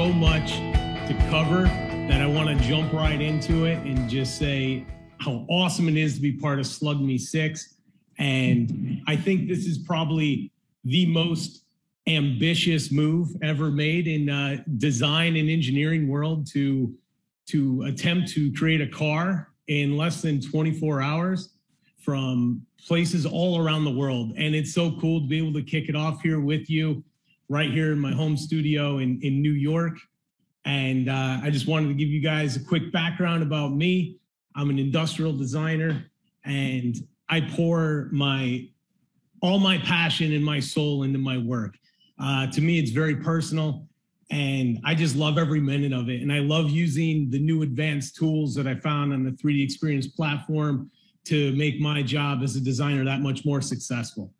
so much to cover that I want to jump right into it and just say how awesome it is to be part of Slug Me 6. And I think this is probably the most ambitious move ever made in design and engineering world to attempt to create a car in less than 24 hours from places all around the world. And it's so cool to be able to kick it off here with you right here in my home studio in New York. And I just wanted to give you guys a quick background about me. I'm an industrial designer, and I pour all my passion and my soul into my work. To me, it's very personal, and I just love every minute of it. And I love using the new advanced tools that I found on the 3D Experience platform to make my job as a designer that much more successful.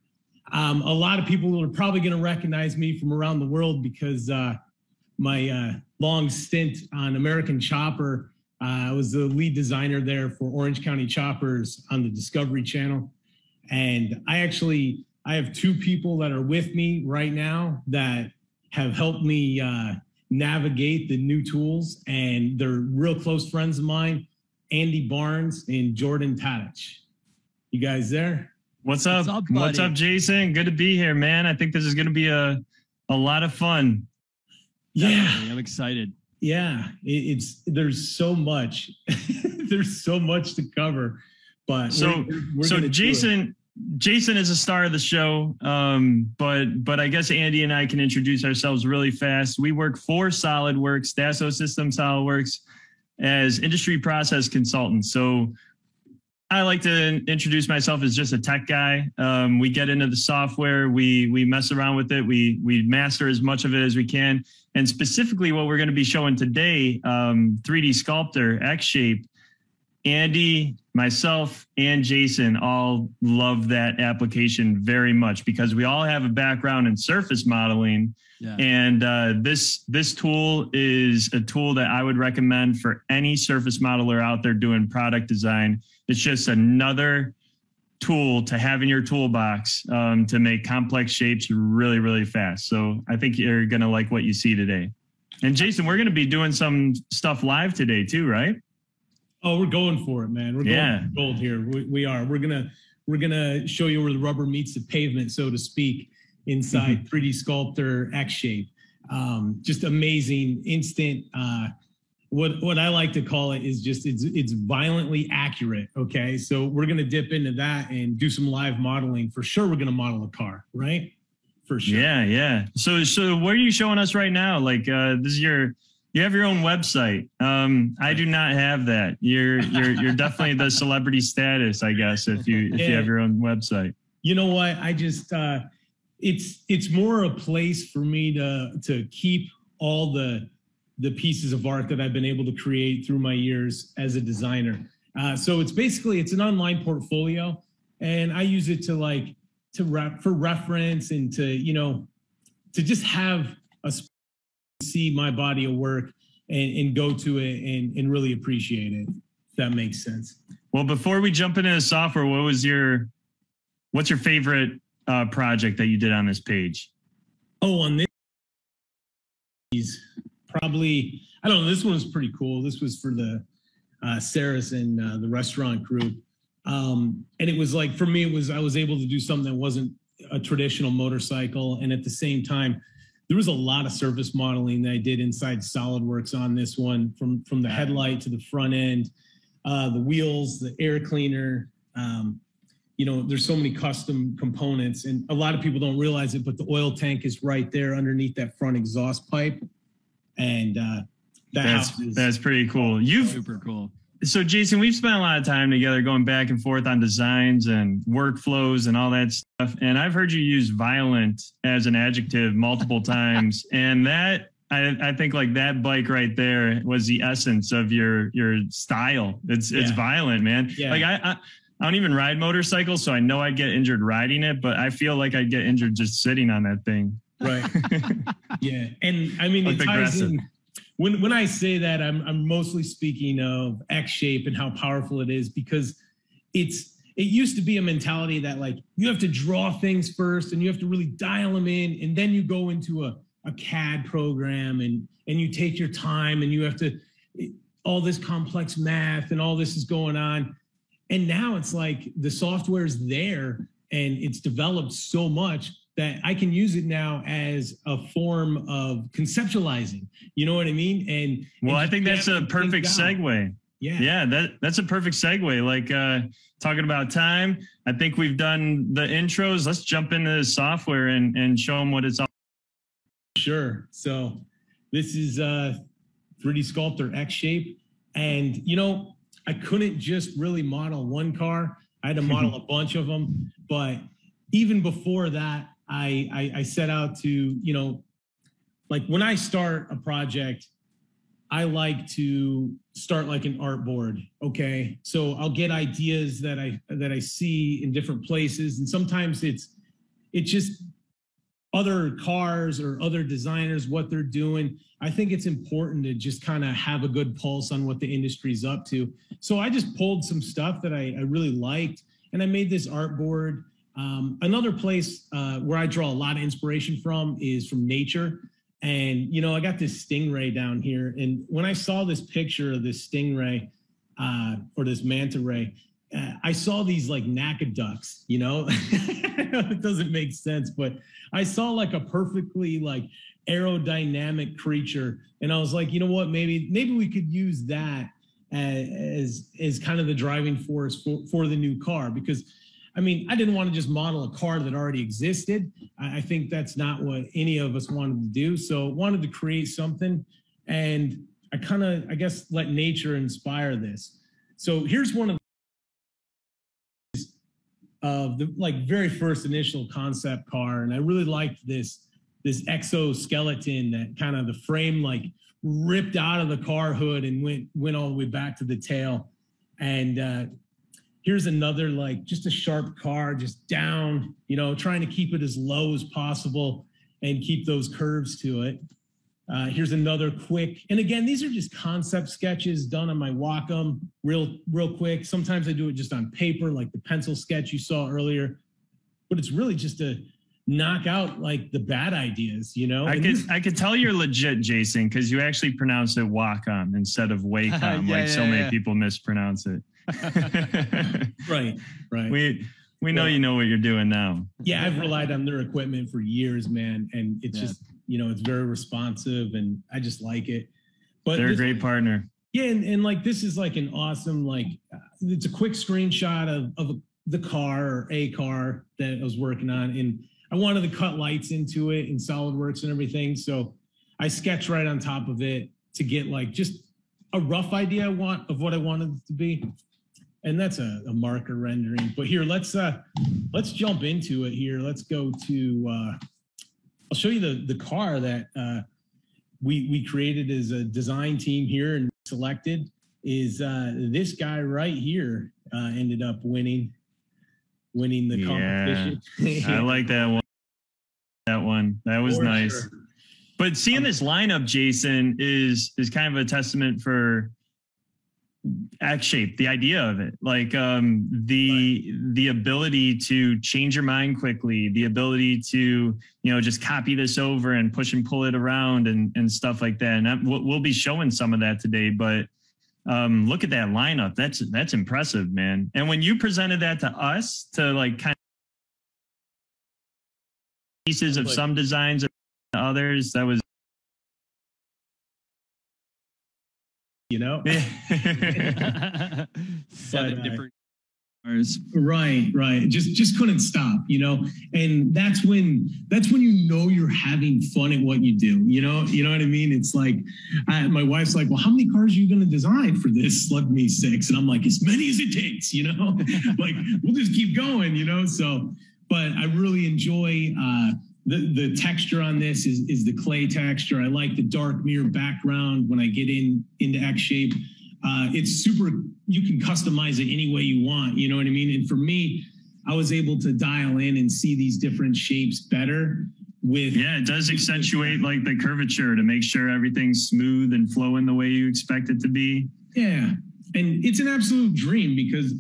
A lot of people are probably going to recognize me from around the world because my long stint on American Chopper, I was the lead designer there for Orange County Choppers on the Discovery Channel. And I have two people that are with me right now that have helped me navigate the new tools, and they're real close friends of mine, Andy Barnes and Jordan Tadich. You guys there? What's up? What's up, Jason? Good to be here, man. I think this is going to be a lot of fun. Yeah, definitely. I'm excited. Yeah, there's so much. There's so much to cover. But we're Jason is a star of the show, but I guess Andy and I can introduce ourselves really fast. We work for SolidWorks, Dassault Systems SolidWorks, as industry process consultants. So I like to introduce myself as just a tech guy. We get into the software, we mess around with it, we master as much of it as we can. And specifically what we're going to be showing today, 3D Sculptor, X-Shape, Andy, myself, and Jason all love that application very much because we all have a background in surface modeling. Yeah. And this tool is a tool that I would recommend for any surface modeler out there doing product design. It's just another tool to have in your toolbox to make complex shapes really, really fast. So I think you're going to like what you see today. And Jason, we're going to be doing some stuff live today too, right? Oh, we're going for it, man. We're going for gold here. We are. We're gonna show you where the rubber meets the pavement, so to speak, inside 3D Sculptor X-Shape. Just amazing, instant. What I like to call it is just it's violently accurate. Okay, so we're gonna dip into that and do some live modeling for sure. We're gonna model a car, right? For sure. Yeah. So what are you showing us right now? Like this is you have your own website. I do not have that. You're definitely the celebrity status, I guess, if you have your own website. You know what? I just it's more a place for me to keep all the pieces of art that I've been able to create through my years as a designer. So it's an online portfolio, and I use it for reference and to just have a see my body of work and go to it and really appreciate it, if that makes sense. Well, before we jump into the software, what's your favorite project that you did on this page? Oh, on this, probably, I don't know, this one was pretty cool. This was for the Saracen, the restaurant group. And it was like, for me, I was able to do something that wasn't a traditional motorcycle. And at the same time, there was a lot of surface modeling that I did inside SolidWorks on this one, from the headlight to the front end, the wheels, the air cleaner. There's so many custom components, and a lot of people don't realize it, but the oil tank is right there underneath that front exhaust pipe. And that's pretty cool. Super cool. So Jason, we've spent a lot of time together going back and forth on designs and workflows and all that stuff. And I've heard you use violent as an adjective multiple times. And that, I think like that bike right there was the essence of your style. It's violent, man. Yeah. Like I don't even ride motorcycles, so I know I'd get injured riding it, but I feel like I'd get injured just sitting on that thing. Right. Yeah. And I mean, it ties in. When I say that, I'm mostly speaking of X-Shape and how powerful it is, because it used to be a mentality that like you have to draw things first and you have to really dial them in, and then you go into a a CAD program and you take your time and you have to, all this complex math and all this is going on. And now it's like the software is there and it's developed so much that I can use it now as a form of conceptualizing. You know what I mean? And well, I think that's a perfect segue. Yeah, that's a perfect segue. Like talking about time, I think we've done the intros. Let's jump into the software and show them what it's all. Sure. So this is 3D Sculptor X-Shape. And, you know, I couldn't just really model one car. I had to model a bunch of them. But even before that, I set out to, you know, like when I start a project, I like to start like an artboard. Okay. So I'll get ideas that I see in different places. And sometimes it's just other cars or other designers, what they're doing. I think it's important to just kind of have a good pulse on what the industry's up to. So I just pulled some stuff that I really liked and I made this artboard. Another place where I draw a lot of inspiration from is from nature. And, you know, I got this stingray down here. And when I saw this picture of this stingray or this manta ray, I saw these like NACA ducks, you know, it doesn't make sense, but I saw like a perfectly like aerodynamic creature. And I was like, you know what, maybe we could use that as kind of the driving force for the new car. Because I mean, I didn't want to just model a car that already existed. I think that's not what any of us wanted to do. So wanted to create something. And I kind of, I guess, let nature inspire this. So here's one of the like very first initial concept car. And I really liked this exoskeleton that kind of the frame like ripped out of the car hood and went all the way back to the tail. And here's another, like just a sharp car, just down, you know, trying to keep it as low as possible and keep those curves to it. Here's another quick, and again, these are just concept sketches done on my Wacom real quick. Sometimes I do it just on paper, like the pencil sketch you saw earlier, but it's really just to knock out like the bad ideas, you know? I could tell you're legit, Jason, because you actually pronounce it Wacom instead of Wacom, many people mispronounce it. Right. We know you know what you're doing now. Yeah, I've relied on their equipment for years, man, and it's just, you know, it's very responsive and I just like it. But they're a great partner. Yeah, and like this is like an awesome, like it's a quick screenshot of the car or a car that I was working on, and I wanted to cut lights into it in SolidWorks and everything. So I sketched right on top of it to get like just a rough idea of what I wanted it to be. And that's a marker rendering. But here, let's jump into it here. Let's go to, I'll show you the car that we created as a design team here and selected is this guy right here ended up winning the competition. I like that one. That was nice. Sure. But seeing this lineup, Jason, is kind of a testament for X-Shape, the idea of it, like the ability to change your mind quickly, the ability to, you know, just copy this over and push and pull it around and stuff like that. And we'll be showing some of that today, but look at that lineup. That's impressive, man. And when you presented that to us to like kind of pieces of some designs of others, that was, you know, seven different cars. Right. Just couldn't stop, you know, and that's when you know you're having fun at what you do. You know what I mean? It's like my wife's like, well, how many cars are you going to design for this Slug Me 6? And I'm like, as many as it takes, you know, like we'll just keep going, you know. So, but I really enjoy the texture on this is the clay texture. I like the dark mirror background when I get into X-Shape. It's super, you can customize it any way you want, you know what I mean? And for me, I was able to dial in and see these different shapes better with... Yeah, it does accentuate like the curvature to make sure everything's smooth and flowing the way you expect it to be. Yeah, and it's an absolute dream because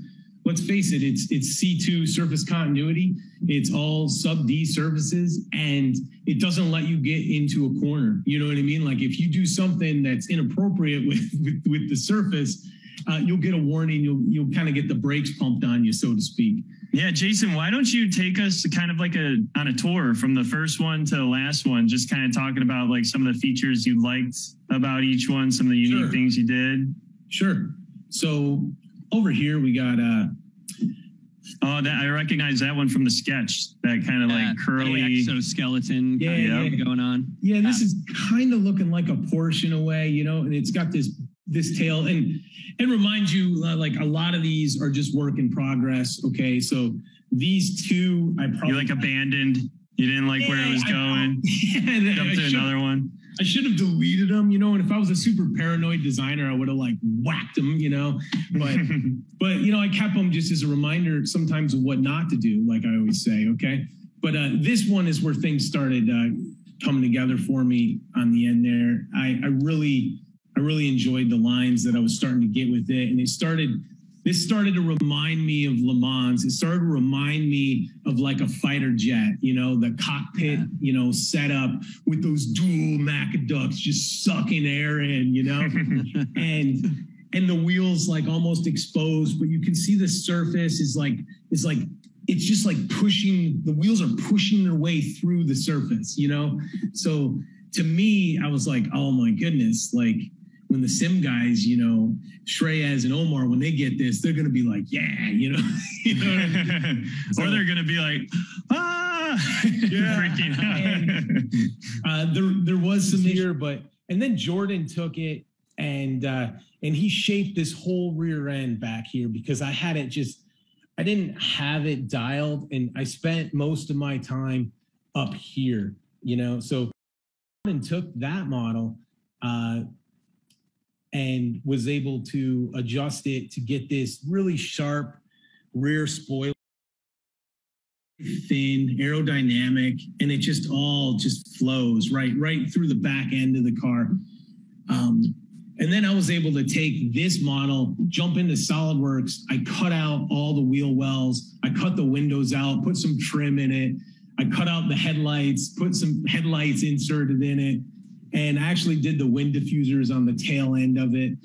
let's face it, it's C2 surface continuity. It's all sub D surfaces, and it doesn't let you get into a corner. You know what I mean? Like if you do something that's inappropriate with the surface, you'll get a warning. You'll kind of get the brakes pumped on you, so to speak. Yeah, Jason, why don't you take us to kind of like on a tour from the first one to the last one, just kind of talking about like some of the features you liked about each one, some of the unique things you did. Sure. So over here we got I recognize that one from the sketch. That kind of like curly exoskeleton going on. Yeah, this is kind of looking like a Porsche in a way, you know, and it's got this tail and remind you like a lot of these are just work in progress. Okay, so these two I probably you like abandoned. You didn't like where it was going. Jumped to another one. I should have deleted them, you know, and if I was a super paranoid designer, I would have like whacked them, you know, but you know, I kept them just as a reminder sometimes of what not to do, like I always say. Okay. But this one is where things started coming together for me on the end there. I really enjoyed the lines that I was starting to get with it. And this started to remind me of Le Mans. It started to remind me of like a fighter jet, you know, the cockpit, you know, set up with those dual Macaducks just sucking air in, you know, and the wheels like almost exposed, but you can see the surface is like, it's just like the wheels are pushing their way through the surface, you know? So to me, I was like, oh my goodness, like, when the sim guys, you know, Shreyas and Omar, when they get this, they're going to be like, yeah, you know, you know what I mean? Or they're going to be like, freaking out. And, there was some here, and then Jordan took it and he shaped this whole rear end back here because I didn't have it dialed, and I spent most of my time up here, you know, so Jordan took that model, and was able to adjust it to get this really sharp rear spoiler, thin, aerodynamic, and it just all flows right through the back end of the car. And then I was able to take this model, jump into SolidWorks. I cut out all the wheel wells. I cut the windows out, put some trim in it. I cut out the headlights, put some headlights inserted in it. And I actually did the wind diffusers on the tail end of it.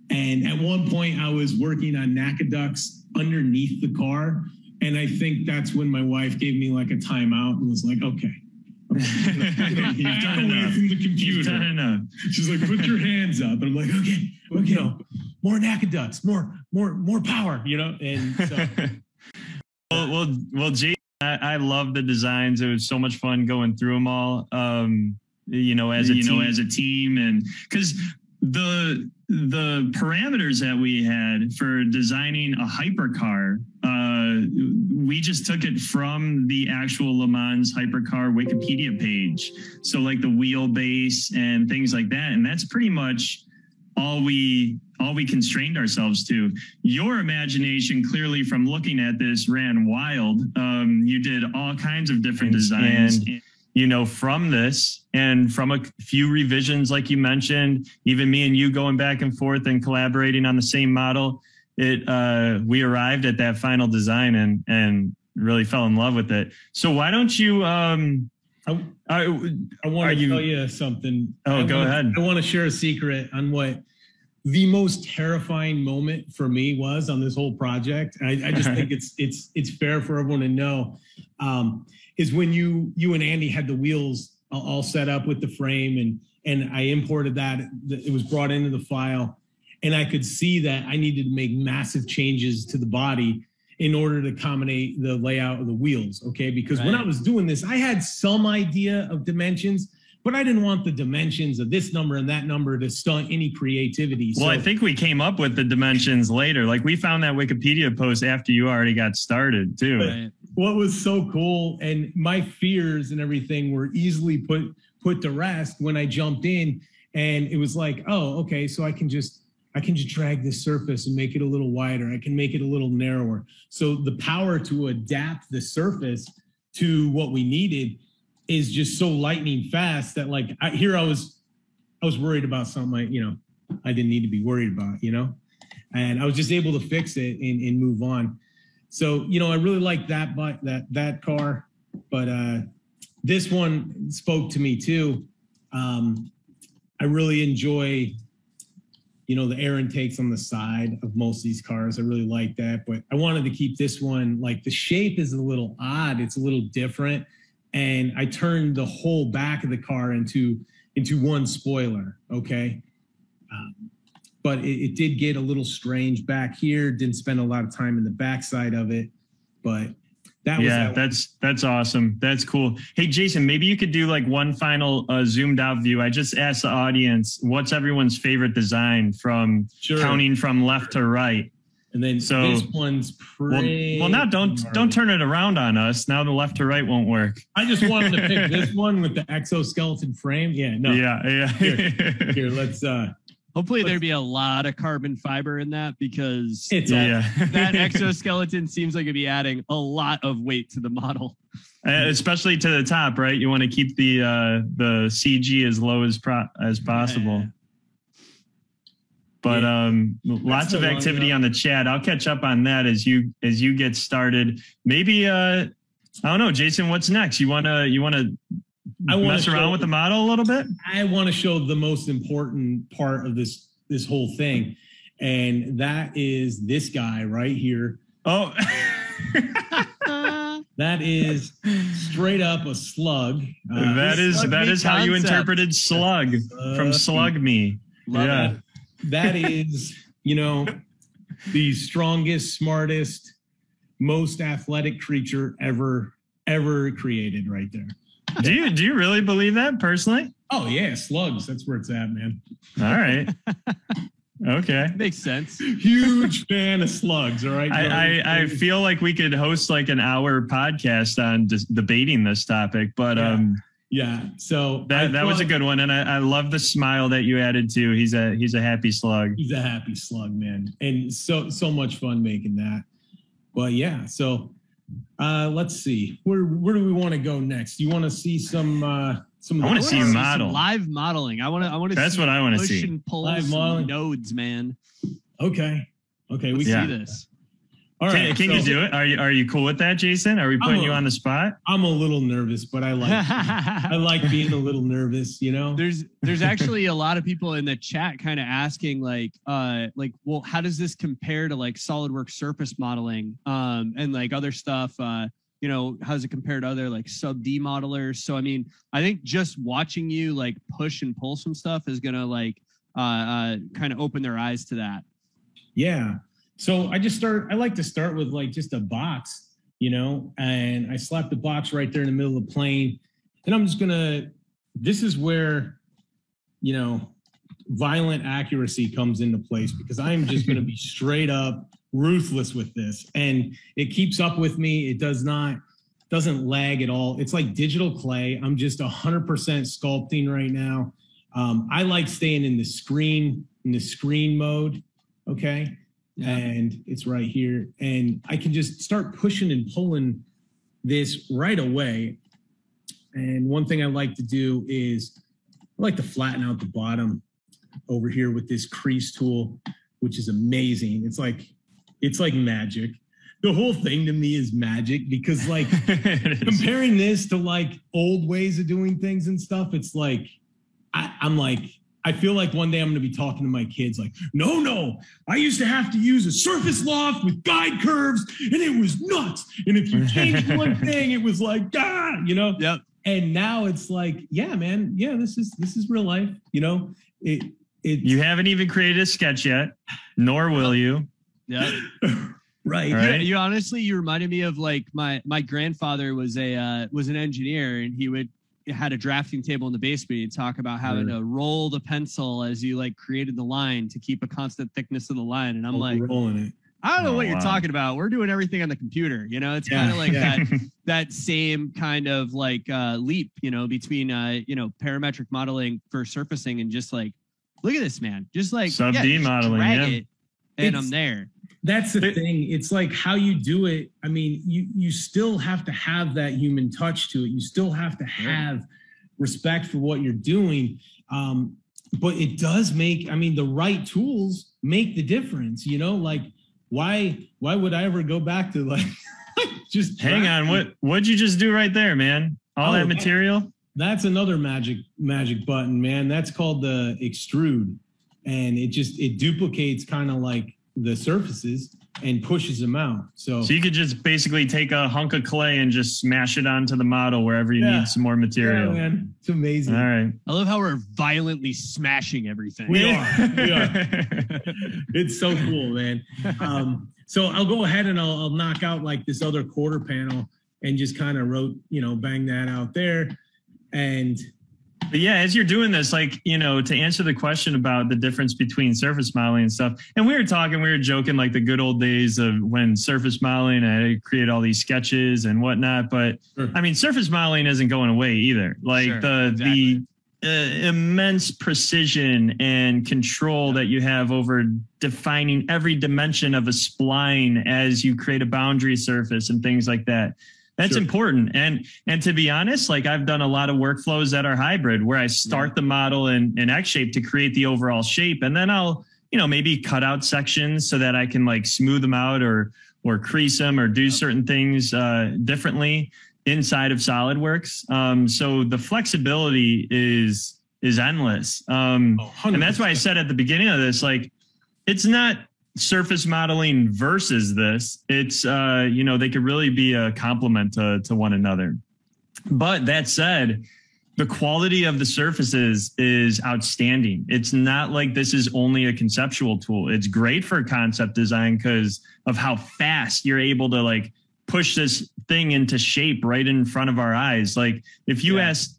And at one point I was working on Nacaducks underneath the car. And I think that's when my wife gave me like a timeout and was like, okay. You've done enough from the computer. You've done enough. She's like, put your hands up. And I'm like, okay, no, more Nacaducks, more power, you know? And so. well, Jason, I love the designs. It was so much fun going through them all. You know, as a team, and because the parameters that we had for designing a hypercar, we just took it from the actual Le Mans hypercar Wikipedia page. So like the wheelbase and things like that, and that's pretty much all we constrained ourselves to. Your imagination, clearly from looking at this, ran wild. You did all kinds of different designs. You know, from this and from a few revisions, like you mentioned, even me and you going back and forth and collaborating on the same model, we arrived at that final design and really fell in love with it. So why don't you? I want to tell you something. Oh, go ahead. I want to share a secret on what the most terrifying moment for me was on this whole project. I just think it's fair for everyone to know. Is when you and Andy had the wheels all set up with the frame and I imported that. It was brought into the file, and I could see that I needed to make massive changes to the body in order to accommodate the layout of the wheels. Okay. Because when I was doing this, I had some idea of dimensions, but I didn't want the dimensions of this number and that number to stunt any creativity. Well, I think we came up with the dimensions later. Like we found that Wikipedia post after you already got started too. Right. What was so cool, and my fears and everything were easily put to rest when I jumped in, and it was like, oh, okay, so I can just drag this surface and make it a little wider. I can make it a little narrower. So the power to adapt the surface to what we needed is just so lightning fast that like I was worried about something I didn't need to be worried about, you know, and I was just able to fix it and move on. So, you know, I really like that car, but this one spoke to me too. I really enjoy, you know, the air intakes on the side of most of these cars. I really like that, but I wanted to keep this one, like the shape is a little odd. It's a little different. And I turned the whole back of the car into one spoiler. Okay. But it did get a little strange back here. Didn't spend a lot of time in the backside of it, but that's awesome. That's cool. Hey, Jason, maybe you could do like one final zoomed out view. I just asked the audience, what's everyone's favorite design from counting from left to right? And then this one's pretty. Well, now don't turn it around on us. Now the left to right won't work. I just wanted to pick this one with the exoskeleton frame. Yeah, no. Yeah. Here, let's. Hopefully there'd be a lot of carbon fiber in that, because that exoskeleton seems like it'd be adding a lot of weight to the model. Especially to the top, right? You want to keep the CG as low as possible. Yeah. But lots of activity on the chat. I'll catch up on that as you get started. Maybe I don't know, Jason, what's next? You wanna mess around with the model a little bit? I want to show the most important part of this whole thing, and that is this guy right here. Oh, that is straight up a slug. That is how you interpreted slug from Slug Me. Love it. That is, you know, the strongest, smartest, most athletic creature ever created right there. Do you really believe that personally? Oh yeah, slugs. That's where it's at, man. All right. Okay. Makes sense. Huge fan of slugs. All right. I feel like we could host like an hour podcast on just debating this topic, but yeah. So that was a good one, and I love the smile that you added to. He's a happy slug. He's a happy slug, man, and so much fun making that. But yeah, so let's see. Where do we want to go next? You want to see some? I want to see you model live modeling. I want to. That's what I want to see. Push and pull live modeling nodes, man. Okay. We see this. All right. Can you do it? Are you cool with that, Jason? Are we putting you on the spot? I'm a little nervous, but I like being a little nervous, you know? There's actually a lot of people in the chat kind of asking like, well, how does this compare to like SolidWorks surface modeling and like other stuff? You know, how does it compare to other like sub D modelers? So, I mean, I think just watching you like push and pull some stuff is going to like kind of open their eyes to that. Yeah. So I like to start with like just a box, you know, and I slap the box right there in the middle of the plane. And I'm just this is where, you know, violent accuracy comes into place, because I'm just going to be straight up ruthless with this. And it keeps up with me. It doesn't lag at all. It's like digital clay. I'm just 100% sculpting right now. I like staying in the screen mode. Okay. Yeah. And it's right here. And I can just start pushing and pulling this right away. And one thing I like to do is I like to flatten out the bottom over here with this crease tool, which is amazing. It's like magic. The whole thing to me is magic, because like comparing this to like old ways of doing things and stuff, it's like, I feel like one day I'm going to be talking to my kids like, no, I used to have to use a surface loft with guide curves and it was nuts. And if you changed one thing, it was like, you know? Yep. And now it's like, yeah, man. Yeah, this is real life. You know, you haven't even created a sketch yet, nor will you. Yeah. Right. You honestly, you reminded me of like my grandfather was an engineer, and had a drafting table in the basement. He'd talk about having to roll the pencil as you like created the line to keep a constant thickness of the line. And I'm like, rolling it. I don't know what you're talking about. We're doing everything on the computer. You know, it's kind of like that same kind of like leap, you know, between, parametric modeling for surfacing and just like, look at this, man. Just like sub D modeling. Drag it, and I'm there. That's the thing. It's like how you do it. I mean, you still have to have that human touch to it. You still have to have respect for what you're doing. But it does make, I mean, the right tools make the difference, you know, like why would I ever go back to like just hang on? What'd you just do right there, man? All that material? That's another magic button, man. That's called the extrude. And it duplicates kind of like the surfaces and pushes them out. So you could just basically take a hunk of clay and just smash it onto the model wherever you need some more material. Yeah, man. It's amazing. All right. I love how we're violently smashing everything. We are. It's so cool, man. So I'll go ahead and I'll knock out like this other quarter panel and just kind of bang that out there. But yeah, as you're doing this, like, to answer the question about the difference between surface modeling and stuff, and we were joking like the good old days of when surface modeling, I create all these sketches and whatnot. But sure. I mean, surface modeling isn't going away either. Like the immense precision and control that you have over defining every dimension of a spline as you create a boundary surface and things like that. That's important. And to be honest, like I've done a lot of workflows that are hybrid where I start the model in X shape to create the overall shape. And then I'll, maybe cut out sections so that I can like smooth them out or crease them or do certain things differently inside of SolidWorks. So the flexibility is endless. And that's why I said at the beginning of this, like, it's not surface modeling versus this. It's they could really be a complement to one another. But that said, the quality of the surfaces is outstanding. It's not like this is only a conceptual tool. It's great for concept design because of how fast you're able to like push this thing into shape right in front of our eyes. Like if you asked,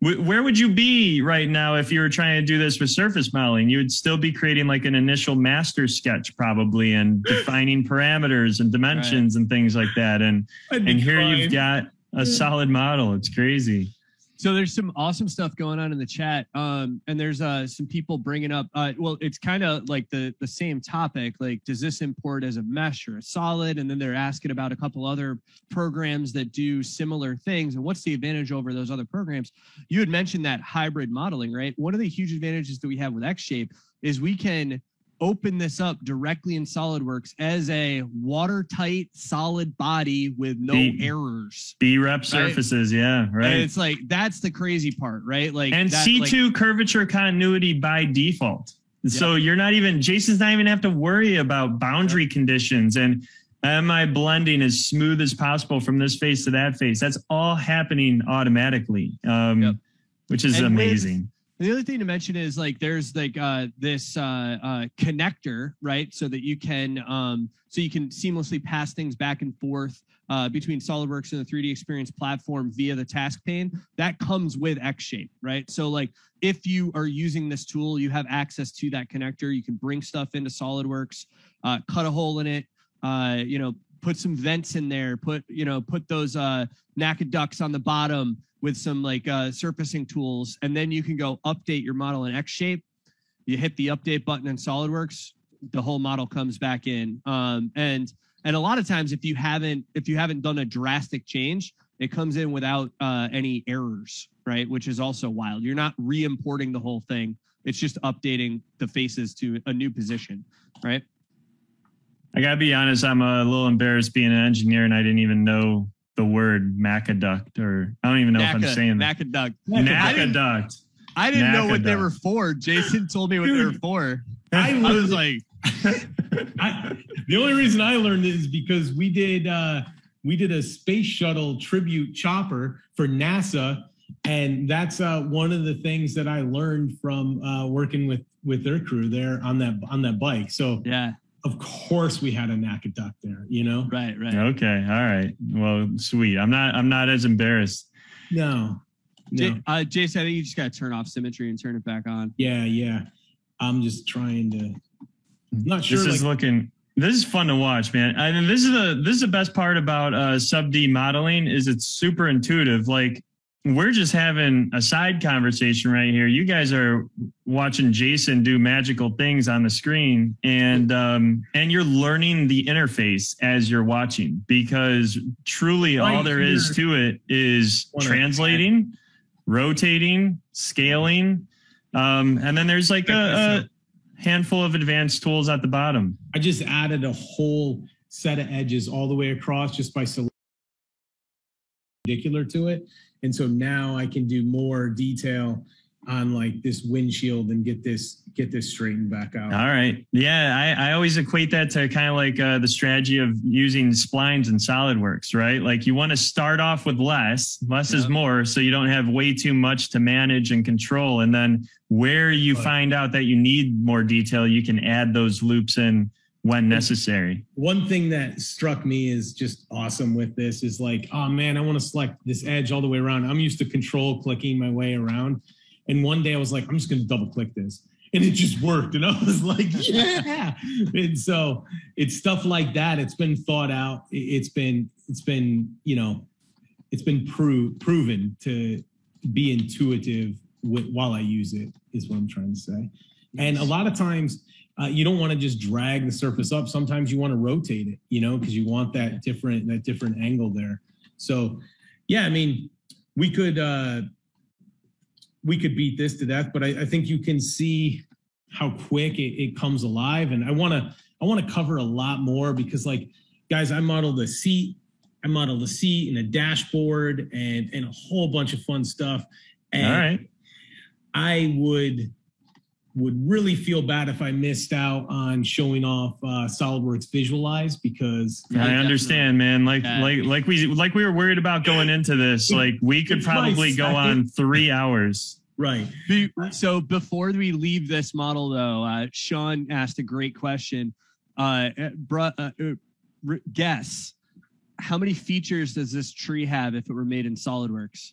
where would you be right now if you were trying to do this with surface modeling? You would still be creating like an initial master sketch probably and defining parameters and dimensions and things like that. And here you've got a solid model. It's crazy. So there's some awesome stuff going on in the chat. And there's some people bringing up, it's kind of like the same topic. Like, does this import as a mesh or a solid? And then they're asking about a couple other programs that do similar things. And what's the advantage over those other programs? You had mentioned that hybrid modeling, right? One of the huge advantages that we have with X-Shape is we can open this up directly in SolidWorks as a watertight solid body with no errors. B-rep surfaces, yeah, right. And it's like, that's the crazy part, right? Like, and that, C2 curvature continuity by default. So you're not even, Jason's not even have to worry about boundary conditions and am I blending as smooth as possible from this face to that face? That's all happening automatically, which is amazing. The other thing to mention is like there's like this connector, right? So that you can seamlessly pass things back and forth between SolidWorks and the 3D Experience platform via the task pane. That comes with X-Shape, right? So like if you are using this tool, you have access to that connector. You can bring stuff into SolidWorks, cut a hole in it, put some vents in there, put those NACA ducts on the bottom with some like surfacing tools, and then you can go update your model in X-Shape. You hit the update button in SolidWorks, the whole model comes back in. And a lot of times, if you haven't done a drastic change, it comes in without any errors, right? Which is also wild. You're not re-importing the whole thing. It's just updating the faces to a new position, right? I gotta be honest, I'm a little embarrassed being an engineer and I didn't even know the word macaduct, or I don't even know if I'm saying that. Macaduct. Macaduct. I didn't know what they were for. Jason told me what they were for. I was like, the only reason I learned it is because we did a space shuttle tribute chopper for NASA, and that's one of the things that I learned from working with their crew there on that bike. So yeah. Of course we had a NACA duct there, Right. Okay. All right. Well, sweet. I'm not as embarrassed. No. Jason, I think you just got to turn off symmetry and turn it back on. Yeah. I'm just trying to, I'm not sure. This is fun to watch, man. I mean, this is the best part about sub-D modeling is it's super intuitive. Like, we're just having a side conversation right here. You guys are watching Jason do magical things on the screen, and you're learning the interface as you're watching, because truly all there is to it is translating, rotating, scaling, and then there's like handful of advanced tools at the bottom. I just added a whole set of edges all the way across just by selecting perpendicular to it. And so now I can do more detail on like this windshield and get this straightened back out. All right. Yeah. I always equate that to kind of like the strategy of using splines in SolidWorks, right? Like you want to start off with less is more. So you don't have way too much to manage and control. And then where you find out that you need more detail, you can add those loops in when necessary. One thing that struck me is just awesome with this is like, oh man, I want to select this edge all the way around. I'm used to control clicking my way around. And one day I was like, I'm just going to double click this. And it just worked. And I was like, yeah. And so it's stuff like that. It's been thought out. It's been proven to be intuitive while I use it, is what I'm trying to say. And a lot of times you don't want to just drag the surface up. Sometimes you want to rotate it, because you want that different angle there. So yeah, I mean, we could beat this to death, but I think you can see how quick it comes alive. And I want to cover a lot more because, like, guys, I modeled a seat and a dashboard and a whole bunch of fun stuff. And all right. I would really feel bad if I missed out on showing off SolidWorks Visualize, because I understand, man. Like we were worried about going into this. Like we could probably go on 3 hours. Right. So before we leave this model, though, Sean asked a great question. Guess, how many features does this tree have if it were made in SolidWorks?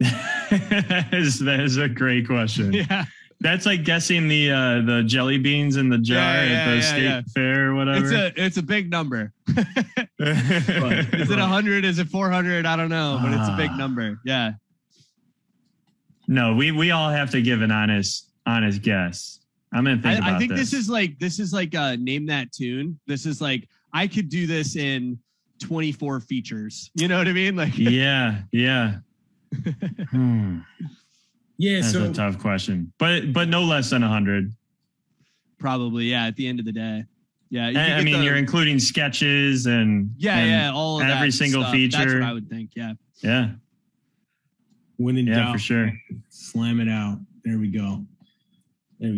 That is a great question. Yeah. That's like guessing the jelly beans in the jar at the state fair or whatever. It's a big number. Is it 100? Is it 400? I don't know, but it's a big number. Yeah. No, we all have to give an honest guess. I'm gonna think about this. I think this is like name that tune. This is like, I could do this in 24 features. You know what I mean? Like yeah. Yeah, that's a tough question, but no less than 100. Probably, yeah. At the end of the day, yeah. I mean, you're including sketches and all of every that single stuff. feature. That's what I would think. Yeah. Yeah. When in doubt, for sure. Slam it out. There we go. No,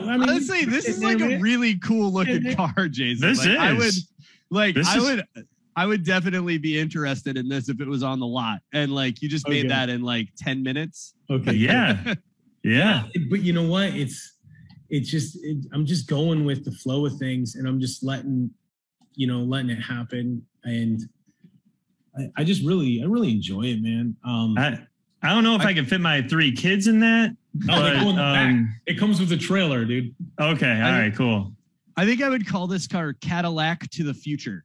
I mean, honestly, this is like a really cool looking car, Jason. This is. I would definitely be interested in this if it was on the lot. And like, you just made that in like 10 minutes. Okay. Yeah. Yeah. But you know what? I'm just going with the flow of things, and I'm just letting it happen. And I really enjoy it, man. I don't know if I can fit my 3 kids in that. It comes with a trailer, dude. Okay. All right, cool. I think I would call this car Cadillac to the future.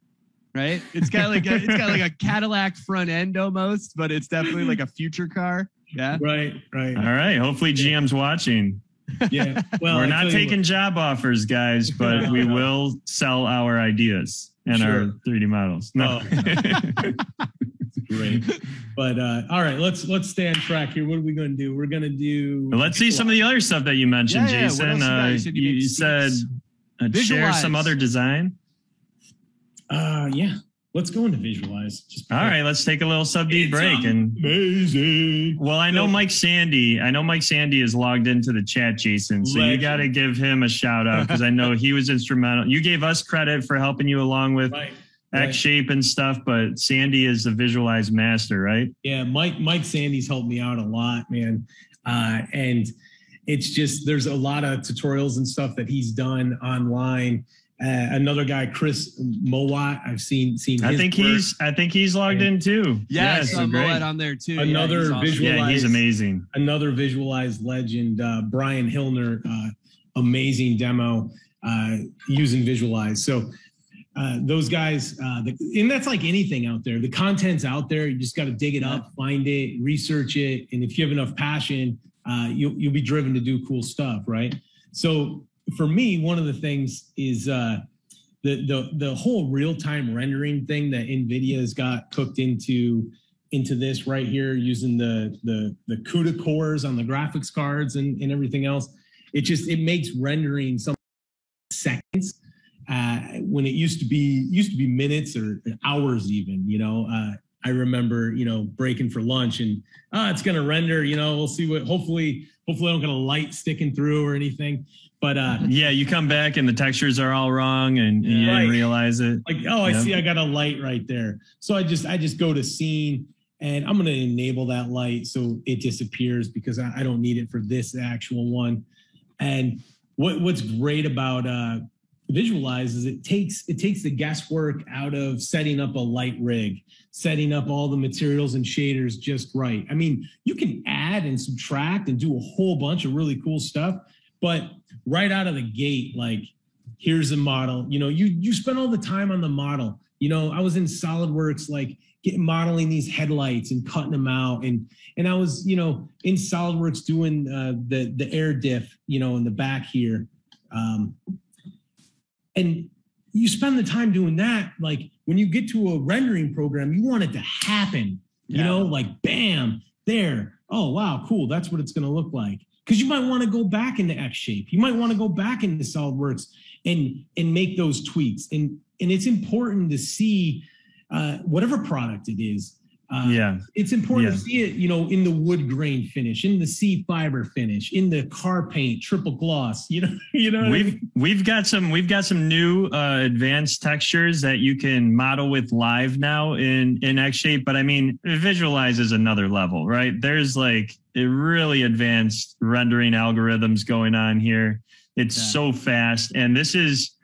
Right? It's got like a Cadillac front end almost, but it's definitely like a future car. Yeah. Right. All right. Hopefully GM's watching. Yeah. Well, we're not taking job offers, guys, but we will sell our ideas and our 3D models. No. Great. But all right, let's stay on track here. What are we going to do? We're going to do. Let's see some of the other stuff that you mentioned, Jason. You said share some other design. Yeah. Let's go into Visualize. All right, let's take a little sub-beat break. Amazing. Well, I know Mike Sandy is logged into the chat, Jason. So you got to give him a shout out because I know he was instrumental. You gave us credit for helping you along with X-Shape and stuff, but Sandy is the Visualize master, right? Yeah, Mike Sandy's helped me out a lot, man. And it's just, there's a lot of tutorials and stuff that he's done online. Another guy, Chris Mowat, I've seen his I think he's logged in too. Yeah, I saw Mowat on there too. Another Visualize. Yeah, he's amazing. Another Visualize legend, Brian Hillner, amazing demo using Visualize. So those guys, and that's like anything out there. The content's out there. You just got to dig it up, find it, research it, and if you have enough passion, you'll be driven to do cool stuff, right? So for me, one of the things is the whole real-time rendering thing that NVIDIA has got cooked into this right here, using the CUDA cores on the graphics cards and everything else. it makes rendering some seconds when it used to be minutes or hours even, you know. I remember, you know, breaking for lunch and it's going to render, you know, we'll see what, hopefully I don't get a light sticking through or anything. But yeah, you come back and the textures are all wrong and you didn't realize it. Like, oh, I see I got a light right there. So I just go to scene and I'm going to enable that light so it disappears because I don't need it for this actual one. And what's great about Visualize is it takes the guesswork out of setting up a light rig, setting up all the materials and shaders just right. I mean, you can add and subtract and do a whole bunch of really cool stuff, but right out of the gate, like, here's a model. You know, you spend all the time on the model. You know, I was in SolidWorks, like modeling these headlights and cutting them out, and I was, you know, in SolidWorks doing the air diff, you know, in the back here. And you spend the time doing that. Like when you get to a rendering program, you want it to happen, you know, like bam, there. Oh, wow, cool. That's what it's going to look like. Because you might want to go back into X Shape. You might want to go back into SolidWorks and make those tweaks. And it's important to see whatever product it is. It's important to see it, you know, in the wood grain finish, in the C fiber finish, in the car paint, triple gloss. You know. We've got some new advanced textures that you can model with live now in X Shape. But I mean, Visualize is another level, right? There's like a really advanced rendering algorithms going on here. It's so fast, and this is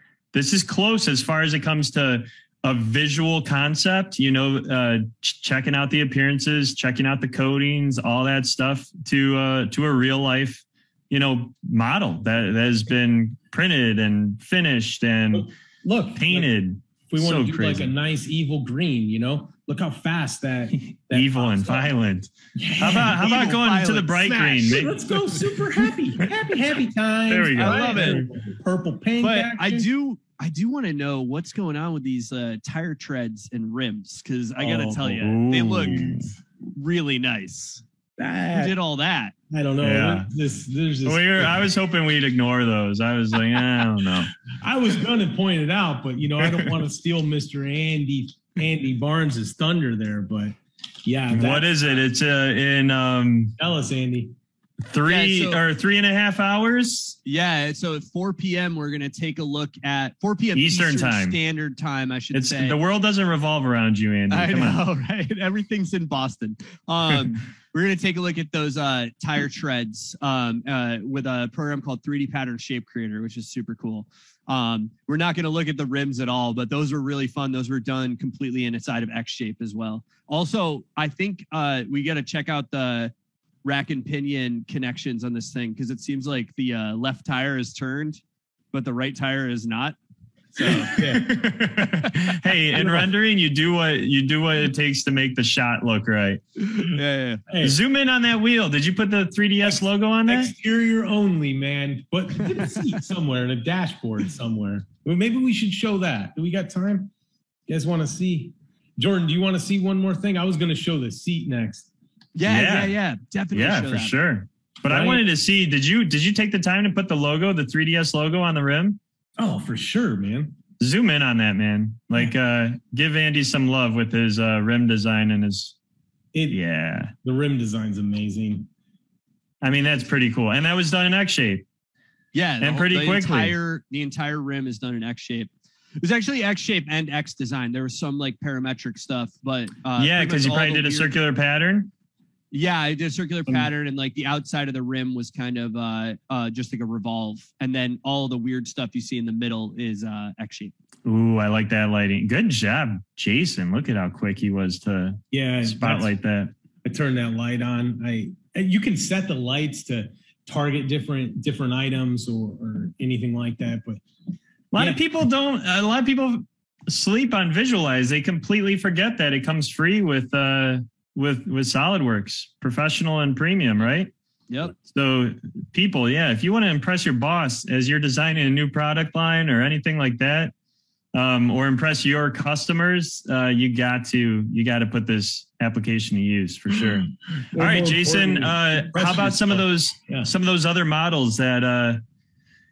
close as far as it comes to a visual concept, you know, checking out the appearances, checking out the coatings, all that stuff to a real life, you know, model that has been printed and finished and painted. If we want to do like a nice evil green, you know, look how fast that evil and violent. Yeah, how about going to the bright green? Maybe? Let's go super happy times. There we go. I love it. Purple paint. But action. I do want to know what's going on with these tire treads and rims, because I got to tell you, they look really nice. Who did all that? I don't know. Yeah. There's I was hoping we'd ignore those. I was like, I don't know. I was going to point it out, but, you know, I don't want to steal Mr. Andy Barnes's thunder there. But, yeah. What is it? It's tell us, Andy. 3.5 hours. Yeah. So at 4 p.m., we're going to take a look at 4 p.m. Eastern time. Standard Time, I should say. The world doesn't revolve around you, Andy. I know, right? Everything's in Boston. We're going to take a look at those tire treads with a program called 3D Pattern Shape Creator, which is super cool. We're not going to look at the rims at all, but those were really fun. Those were done completely inside of X Shape as well. Also, I think we got to check out the rack and pinion connections on this thing, because it seems like the left tire is turned, but the right tire is not. So, hey, in rendering, you do what it takes to make the shot look right. Yeah. Hey, zoom in on that wheel. Did you put the 3DS logo on that? Exterior only, man. But didn't see it somewhere in a dashboard somewhere. Well, maybe we should show that. Do we got time? You guys want to see? Jordan, do you want to see one more thing? I was going to show the seat next. Yeah. Definitely. Yeah, for sure. But right? I wanted to see, did you take the time to put the 3DS logo on the rim? Oh, for sure, man. Zoom in on that, man. Like, give Andy some love with his rim design and the rim design's amazing. I mean, that's pretty cool. And that was done in X Shape. Yeah. And pretty quickly. The entire rim is done in X Shape. It was actually X Shape and X Design. There was some like parametric stuff, but because you probably did a circular pattern. Yeah, I did a circular pattern, and like the outside of the rim was kind of just like a revolve, and then all the weird stuff you see in the middle is X shape. Ooh, I like that lighting. Good job, Jason. Look at how quick he was to spotlight that. I turned that light on. You can set the lights to target different items or anything like that, but a lot of people sleep on Visualize. They completely forget that it comes free with SolidWorks, professional and premium, right? Yep. So people, if you want to impress your boss as you're designing a new product line or anything like that, or impress your customers, you got to put this application to use for sure. All right, Jason, how about some of those other models that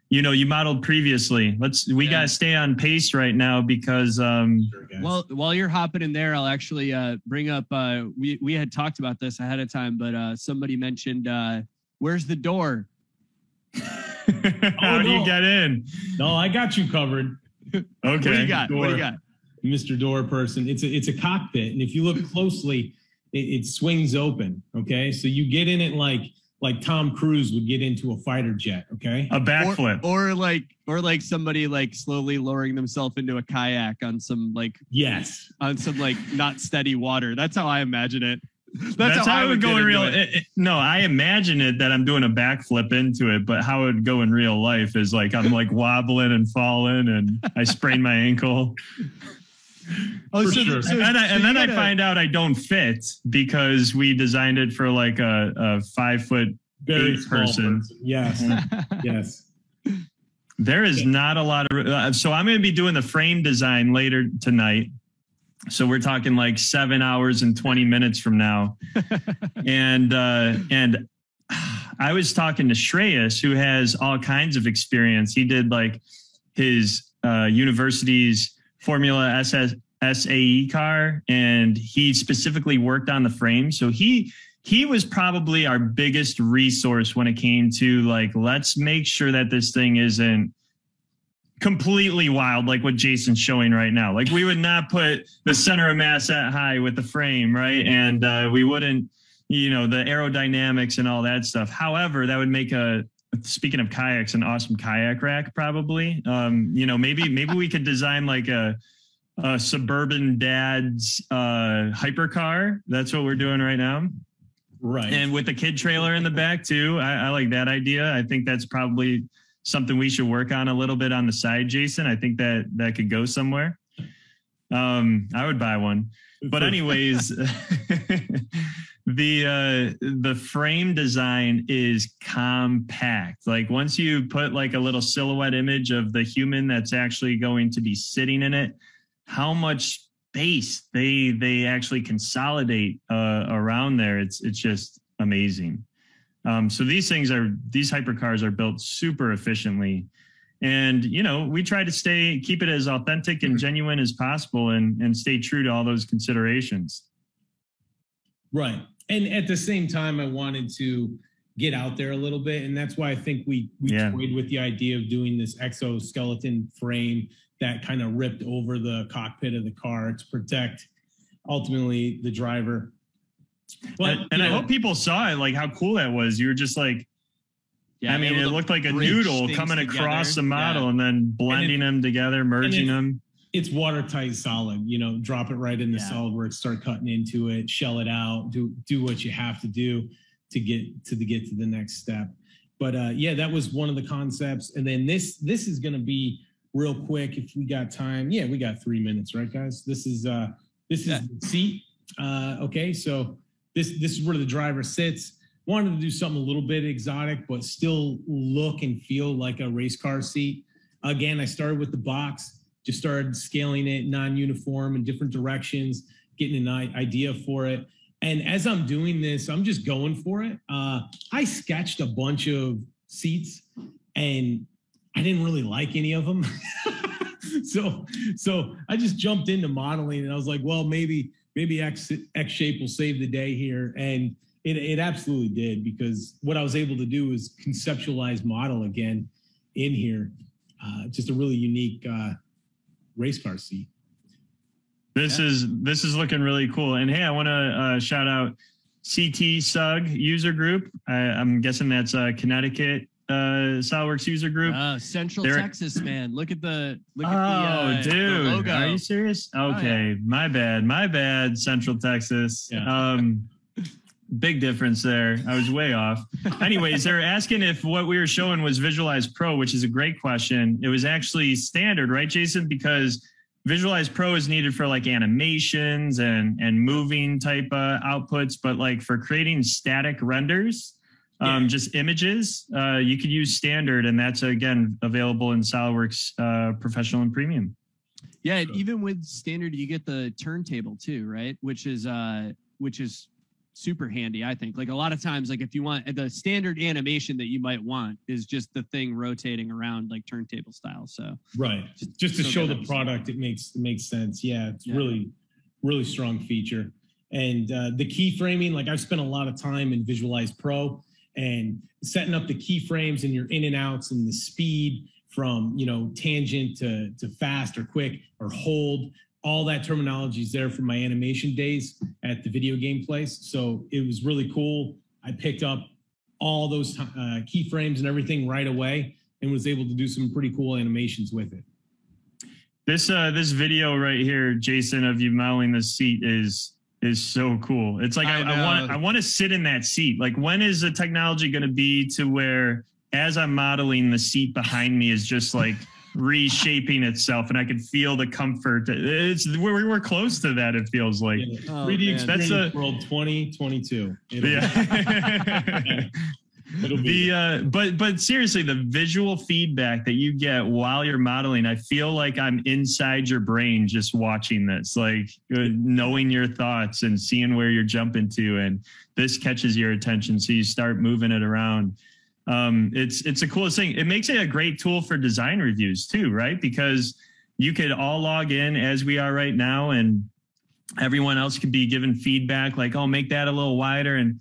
you modeled previously? We got to stay on pace right now because well, while you're hopping in there, I'll actually bring up we had talked about this ahead of time, but somebody mentioned where's the door? How do you get in? No, I got you covered. Okay. What do you got? What do you got? Mr. Door person. It's a cockpit, and if you look closely, it swings open. Okay, so you get in it like Tom Cruise would get into a fighter jet. Okay, a backflip, or like somebody like slowly lowering themselves into a kayak on some not steady water. That's how I imagine it. That's how I would go in real. No, I imagine it that I'm doing a backflip into it, but how it would go in real life is like I'm like wobbling and falling, and I sprain my ankle. Oh, sure. And then I find out I don't fit because we designed it for like a 5'8" person. Yes, yes. There is not a lot of. So I'm going to be doing the frame design later tonight. So we're talking like 7 hours and 20 minutes from now. and I was talking to Shreyas, who has all kinds of experience. He did like his university's Formula SAE car, and he specifically worked on the frame. So he was probably our biggest resource when it came to like, let's make sure that this thing isn't completely wild, like what Jason's showing right now. Like we would not put the center of mass that high with the frame, right? And we wouldn't, the aerodynamics and all that stuff. However, that would make speaking of kayaks, an awesome kayak rack probably. Maybe we could design like a suburban dad's hypercar. That's what we're doing right now. Right. And with the kid trailer in the back too. I like that idea. I think that's probably something we should work on a little bit on the side, Jason. I think that could go somewhere. I would buy one. But anyways, the frame design is compact. Like once you put like a little silhouette image of the human that's actually going to be sitting in it, how much space they actually consolidate around there. It's just amazing. So these hypercars are built super efficiently, and we try to keep it as authentic and genuine as possible, and stay true to all those considerations. Right, and at the same time, I wanted to get out there a little bit, and that's why I think we toyed with the idea of doing this exoskeleton frame that kind of ripped over the cockpit of the car to protect ultimately the driver. But I hope people saw it, like how cool that was. You were just like, it looked like a noodle coming across the model and then blending them together, merging them. It's watertight solid, drop it right into SolidWorks, start cutting into it, shell it out, do what you have to do to get to the next step. But that was one of the concepts. And then this is going to be real quick if we got time. Yeah, we got 3 minutes, right, guys? This is the seat. Okay, so this is where the driver sits. Wanted to do something a little bit exotic, but still look and feel like a race car seat. Again, I started with the box, just started scaling it non-uniform in different directions, getting an idea for it. And as I'm doing this, I'm just going for it. I sketched a bunch of seats, and I didn't really like any of them. So I just jumped into modeling, and I was like, well, maybe X Shape will save the day here. And it absolutely did, because what I was able to do is conceptualize model again in here. Just a really unique race car seat. This is looking really cool. And hey, I want to shout out CT SUG user group. I'm guessing that's Connecticut SolidWorks user group. Central Texas, man. Look at the dude, the logo. Are you serious? Okay, my bad, Central Texas. Yeah. Big difference there. I was way off. Anyways, they're asking if what we were showing was Visualize Pro, which is a great question. It was actually standard, right, Jason? Because Visualize Pro is needed for like animations and moving type outputs, but like for creating static renders, just images, you could use standard, and that's again available in SolidWorks Professional and Premium. Yeah, and even with standard, you get the turntable too, right? Which is super handy, I think. Like a lot of times, like if you want the standard animation that you might want is just the thing rotating around like turntable style. So right, just to show the product, it makes sense. Yeah, it's really strong feature. And the keyframing, like I've spent a lot of time in Visualize Pro and setting up the keyframes and your in and outs and the speed from, you know, tangent to fast or quick or hold. All that terminology is there from my animation days at the video game place. So it was really cool. I picked up all those keyframes and everything right away and was able to do some pretty cool animations with it. This video right here, Jason, of you modeling the seat is so cool. It's like I want to sit in that seat. Like, when is the technology going to be to where, as I'm modeling, the seat behind me is just like reshaping itself, and I can feel the comfort. We're close to that. It feels like 3D Experience World 2022. It'll be but seriously, the visual feedback that you get while you're modeling, I feel like I'm inside your brain just watching this, like knowing your thoughts and seeing where you're jumping to, and this catches your attention, so you start moving it around. It's the coolest thing. It makes it a great tool for design reviews too, right? Because you could all log in as we are right now, and everyone else could be giving feedback like, oh, make that a little wider. And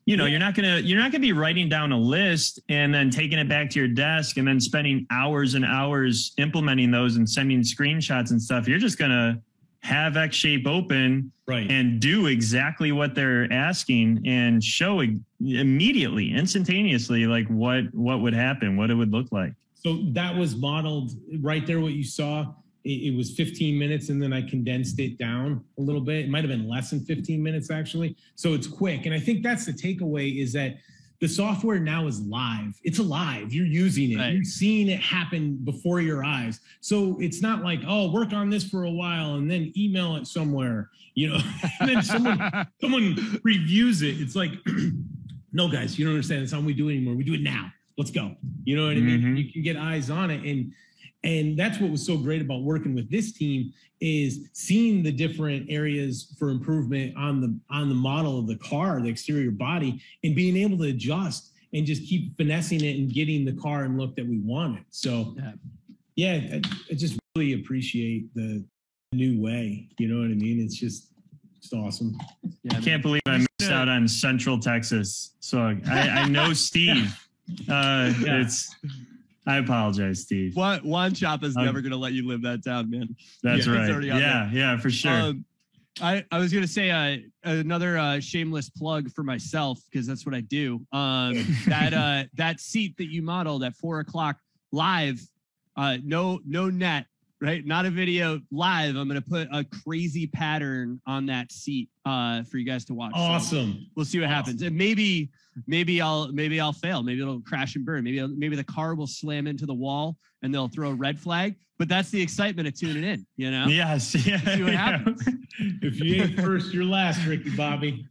you know, you're not gonna be writing down a list and then taking it back to your desk and then spending hours and hours implementing those and sending screenshots and stuff. You're just gonna have X-Shape open and do exactly what they're asking and show immediately, instantaneously, like what would happen, what it would look like. So that was modeled right there. What you saw, it was 15 minutes, and then I condensed it down a little bit. It might have been less than 15 minutes, actually. So it's quick. And I think that's the takeaway, is that the software now is live. It's alive. You're using it. Right. You're seeing it happen before your eyes. So it's not like, oh, work on this for a while and then email it somewhere, you know, and then someone reviews it. It's like, no, guys, you don't understand. That's not what we do anymore. We do it now. Let's go. You know what I mean? You can get eyes on it. And that's what was so great about working with this team, is seeing the different areas for improvement on the model of the car, the exterior body, and being able to adjust and just keep finessing it and getting the car and look that we wanted. So I just really appreciate the new way. You know what I mean? It's awesome. Yeah, I can't believe I missed out on Central Texas. So I know Steve. I apologize, Steve. One shop is never going to let you live that down, man. That's right. Yeah, for sure. I was going to say another shameless plug for myself, because that's what I do. That seat that you modeled at 4:00 live, no net, right? Not a video, live. I'm going to put a crazy pattern on that seat for you guys to watch. Awesome. So we'll see what happens. And maybe I'll fail. Maybe it'll crash and burn. Maybe the car will slam into the wall and they'll throw a red flag. But that's the excitement of tuning in, you know? Yes. Yeah. See what happens. If you ain't first, you're last, Ricky Bobby.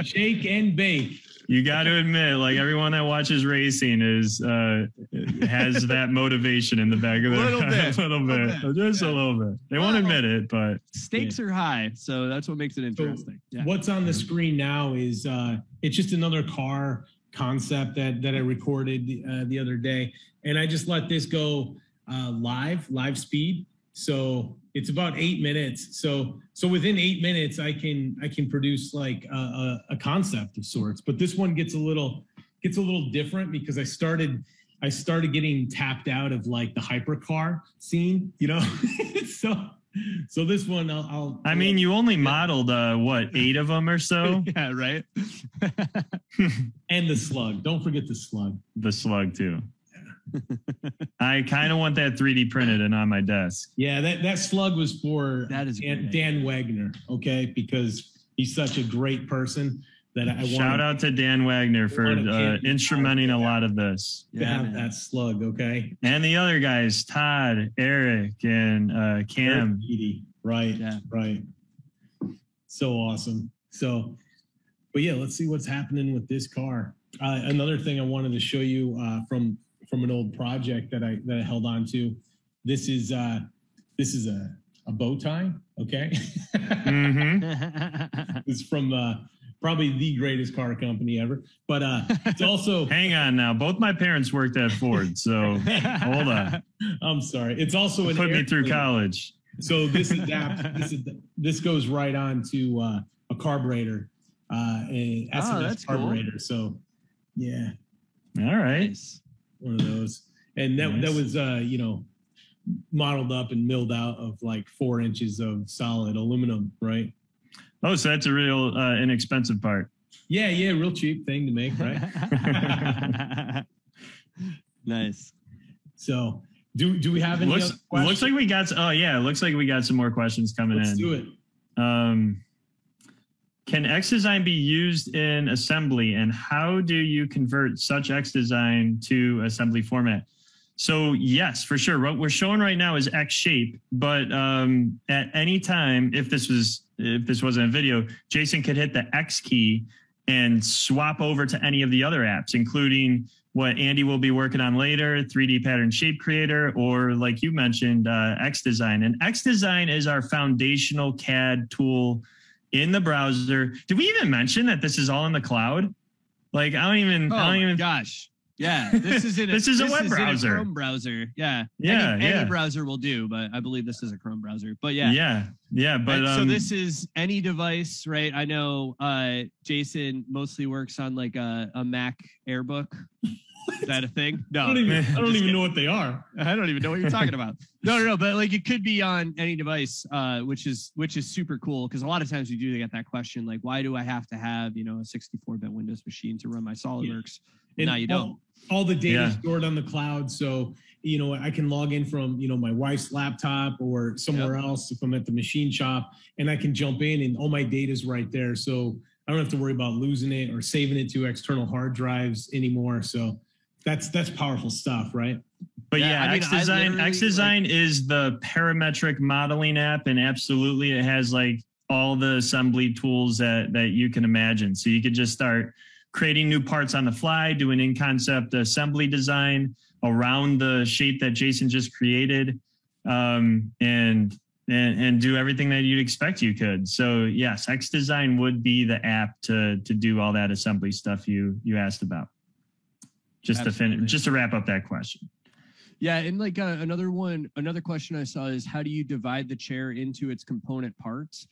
Shake and bake. You got to admit, like, everyone that watches racing has that motivation in the back of their head. A little bit. They won't admit it, but stakes are high, so that's what makes it interesting. So what's on the screen now is it's just another car concept that I recorded the other day, and I just let this go live speed. So it's about 8 minutes. So within 8 minutes, I can produce like a concept of sorts. But this one gets a little different, because I started getting tapped out of like the hypercar scene, you know. So this one, I mean, you only modeled 8 of them or so? Yeah, right. And the slug. Don't forget the slug. The slug too. I kind of want that 3D printed and on my desk. Yeah, that slug was for Dan Wagner, okay? Because he's such a great person that I want. Shout out to Dan Wagner for instrumenting a lot lot of this. To have that slug, okay? And the other guys, Todd, Eric, and Cam. Right, right. So awesome. So, but yeah, let's see what's happening with this car. Another thing I wanted to show you from an old project that I held on to. This is a a bow tie. Okay. Mm-hmm. It's from probably the greatest car company ever. But it's also hang on now. Both my parents worked at Ford, so hold on. I'm sorry. It's also an put me through cleaner. college. So this this goes right on to a carburetor, an SMS carburetor. Cool. So yeah. All right. Nice. One of those. And that was modeled up and milled out of like 4 inches of solid aluminum, right? Oh, so that's a real inexpensive part. Yeah, real cheap thing to make, right? Nice. So, do we have any other questions? Looks like we got. Oh yeah, looks like we got some more questions coming in. Let's do it. Can XDesign be used in assembly, and how do you convert such XDesign to assembly format? So yes, for sure. What we're showing right now is X shape, but at any time, if this wasn't a video, Jason could hit the X key and swap over to any of the other apps, including what Andy will be working on later, 3D Pattern Shape Creator, or like you mentioned, XDesign. And XDesign is our foundational CAD tool in the browser. Did we even mention that this is all in the cloud? Like I don't even. Gosh. Yeah, this is a web browser, a Chrome browser. Yeah, any browser will do, but I believe this is a Chrome browser. But yeah. But so this is any device, right? I know Jason mostly works on like a Mac Airbook. Is that a thing? No, I don't even know what they are. I don't even know what you're talking about. No. But like it could be on any device, which is super cool because a lot of times we do get that question like, why do I have to have a 64-bit Windows machine to run my SolidWorks? And now you don't. All the data is stored on the cloud, so I can log in from my wife's laptop or somewhere else if I'm at the machine shop, and I can jump in and all my data's right there. So I don't have to worry about losing it or saving it to external hard drives anymore. So that's powerful stuff, right? But XDesign is the parametric modeling app, and absolutely it has like all the assembly tools that you can imagine. So you could just start creating new parts on the fly, doing in-concept assembly design around the shape that Jason just created, and do everything that you'd expect you could. So yes, XDesign would be the app to do all that assembly stuff you asked about. Just to wrap up that question. Yeah, and like another question I saw is how do you divide the chair into its component parts?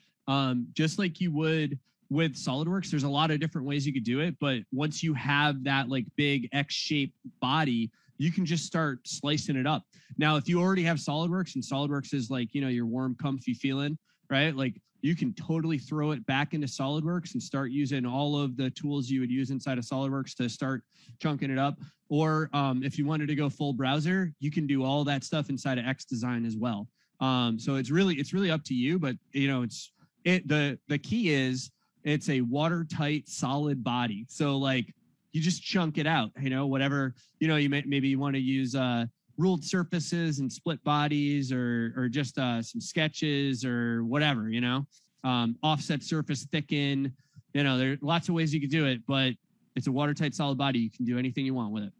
Just like you would with SolidWorks, there's a lot of different ways you could do it, but once you have that like big X-shaped body, you can just start slicing it up. Now, if you already have SolidWorks and SolidWorks is like, your warm, comfy feeling, right? Like you can totally throw it back into SolidWorks and start using all of the tools you would use inside of SolidWorks to start chunking it up. Or if you wanted to go full browser, you can do all that stuff inside of XDesign as well. So it's really up to you, but the key is it's a watertight, solid body. So like you just chunk it out, whatever, maybe you want to use ruled surfaces and split bodies or just some sketches or whatever, offset surface thicken, there are lots of ways you could do it, but it's a watertight, solid body. You can do anything you want with it.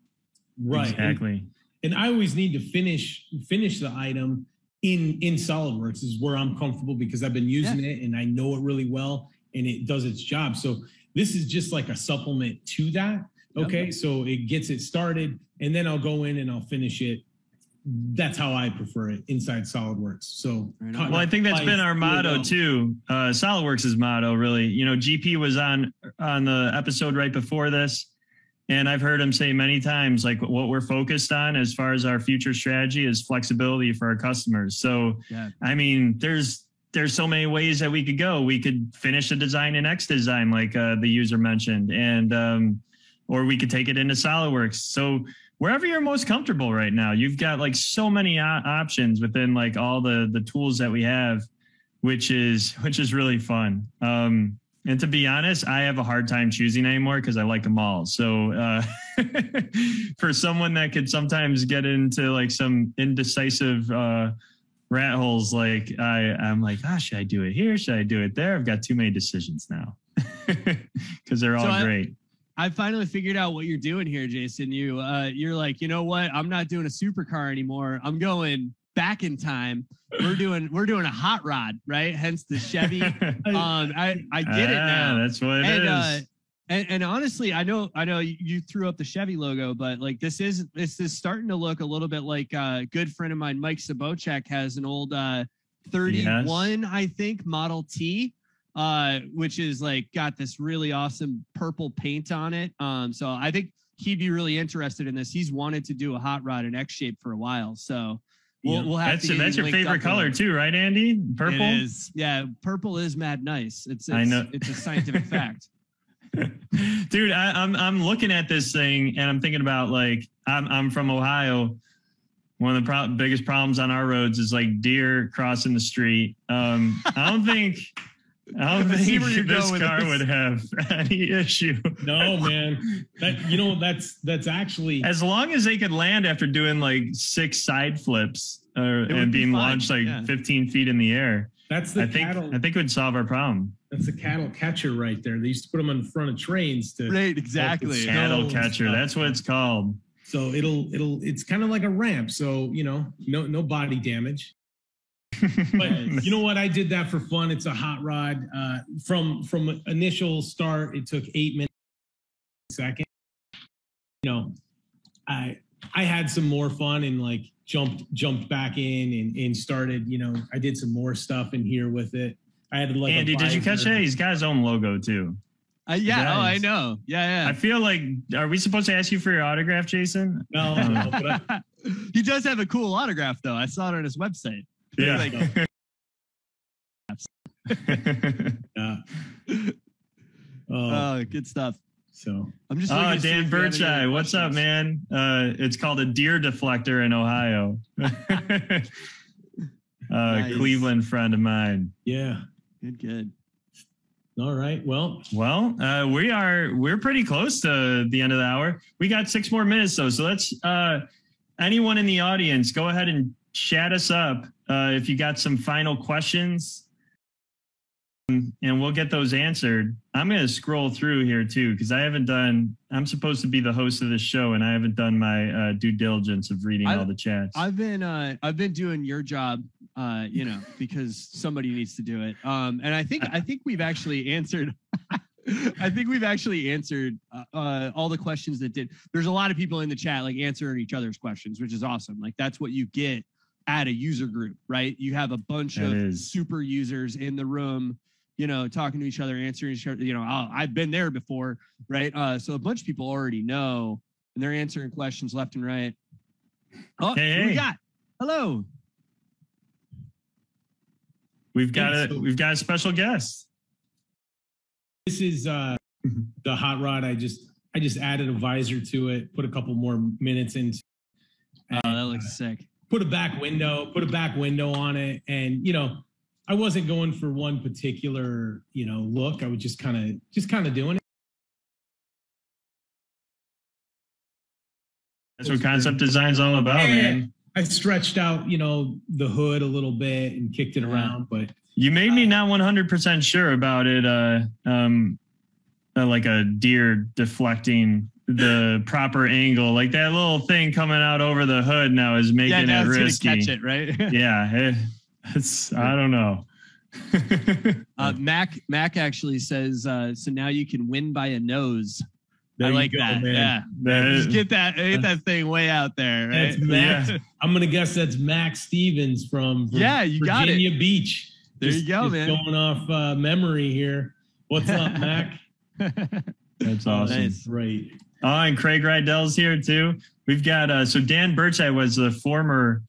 Right. Exactly. And I always need to finish the item in SolidWorks is where I'm comfortable because I've been using it and I know it really well and it does its job. So this is just like a supplement to that. Okay. Yep. So it gets it started and then I'll go in and I'll finish it. That's how I prefer it inside SolidWorks. So, well, I think that's been our motto too. SolidWorks' motto, really. GP was on the episode right before this, and I've heard him say many times, like what we're focused on as far as our future strategy is flexibility for our customers. So, I mean, there's so many ways that we could go. We could finish a design in XDesign, like the user mentioned, and or we could take it into SolidWorks. So wherever you're most comfortable right now, you've got like so many options within like all the tools that we have, which is really fun. And to be honest, I have a hard time choosing anymore because I like them all. So for someone that could sometimes get into like some indecisive rat holes, like I'm like, should I do it here? Should I do it there? I've got too many decisions now because they're all great. I finally figured out what you're doing here, Jason. You're like, you know what? I'm not doing a supercar anymore. I'm going back in time. We're doing a hot rod, right? Hence the Chevy. I get it now. That's what it is. And honestly, I know you threw up the Chevy logo, but like this is starting to look a little bit like a good friend of mine, Mike Sabochek, has an old 31, I think, Model T, which is like got this really awesome purple paint on it. So I think he'd be really interested in this. He's wanted to do a hot rod in X shape for a while. So we'll have to. That's your favorite color too, right, Andy? Purple. It is. Yeah, purple is mad nice. I know. It's a scientific fact. Dude, I'm looking at this thing and I'm thinking about like I'm from Ohio. One of the biggest problems on our roads is like deer crossing the street. I don't think this car would have any issue. No, man. That's actually, as long as they could land after doing like 6 side flips and being launched like 15 feet in the air. That's the cattle. I think it would solve our problem. That's the cattle catcher right there. They used to put them in front of trains to. Right, exactly. Cattle catcher. That's what it's called. So it's kind of like a ramp. So, no body damage. But you know what? I did that for fun. It's a hot rod. From initial start, it took 8 minutes a second. I had some more fun and like jumped back in and started, I did some more stuff in here with it. I had like Andy, did you catch that? He's got his own logo too. Yeah. Oh, I know. Yeah. I feel like, are we supposed to ask you for your autograph, Jason? No. But he does have a cool autograph though. I saw it on his website. Yeah. Oh, good stuff. So I'm just. Dan Bircheye, what's up, man? It's called a deer deflector in Ohio. Nice. Cleveland friend of mine. Yeah. Good. All right. Well, we're pretty close to the end of the hour. We got 6 more minutes though. So let's, anyone in the audience, go ahead and chat us up. If you got some final questions, and we'll get those answered. I'm going to scroll through here too, because I'm supposed to be the host of this show and I haven't done my due diligence of reading all the chats. I've been doing your job, because somebody needs to do it. And I think we've actually answered, all the questions that did. There's a lot of people in the chat, like answering each other's questions, which is awesome. Like that's what you get at a user group, right? You have a bunch of super users in the room, talking to each other, answering each other. I've been there before, right? So a bunch of people already know, and they're answering questions left and right. Oh, hey. We got. Hello. We've got a special guest. This is the hot rod. I just added a visor to it, put a couple more minutes into. Oh, that looks sick. Put a back window on it, and I wasn't going for one particular look. I was just kind of doing it. That's what concept design's all about, man. I stretched out the hood a little bit and kicked it around, but you made me not 100% sure about it. Like a deer deflecting the proper angle, like that little thing coming out over the hood now is making it risky. Catch it, right? Yeah, it's I don't know. Mac actually says so now you can win by a nose. There I like that. Man. Yeah, just get that thing way out there. Right? That's Mac. Yeah. I'm gonna guess that's Mac Stevens from you Virginia got it. Beach. There you go, man. Going off memory here. What's up, Mac? That's awesome. Nice. Right. Oh, and Craig Rydell's here too. We've got so Dan Bircheye was the former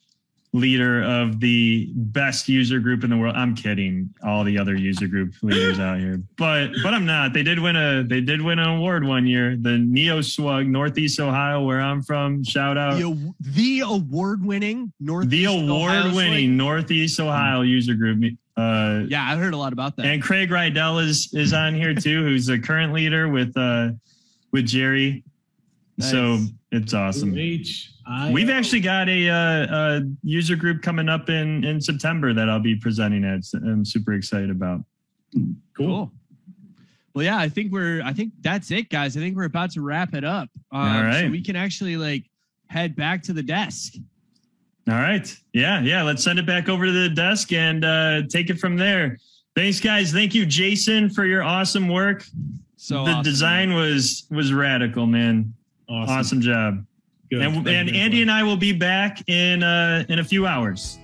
leader of the best user group in the world. I'm kidding, all the other user group leaders out here, but I'm not. They did win an award one year. The Neo Swug, Northeast Ohio, where I'm from. Shout out the award-winning Northeast Ohio user group. Yeah, I heard a lot about that. And Craig Rydell is on here too, who's the current leader with Jerry. Nice. So it's awesome. We've actually got a user group coming up in September that I'll be presenting at. I'm super excited about. Cool. Well, yeah, I think that's it, guys. I think we're about to wrap it up. All right. So we can actually head back to the desk. All right. Yeah. Let's send it back over to the desk and take it from there. Thanks, guys. Thank you, Jason, for your awesome work. So the design was radical, man. Awesome job. Good. And Andy and I will be back in a few hours.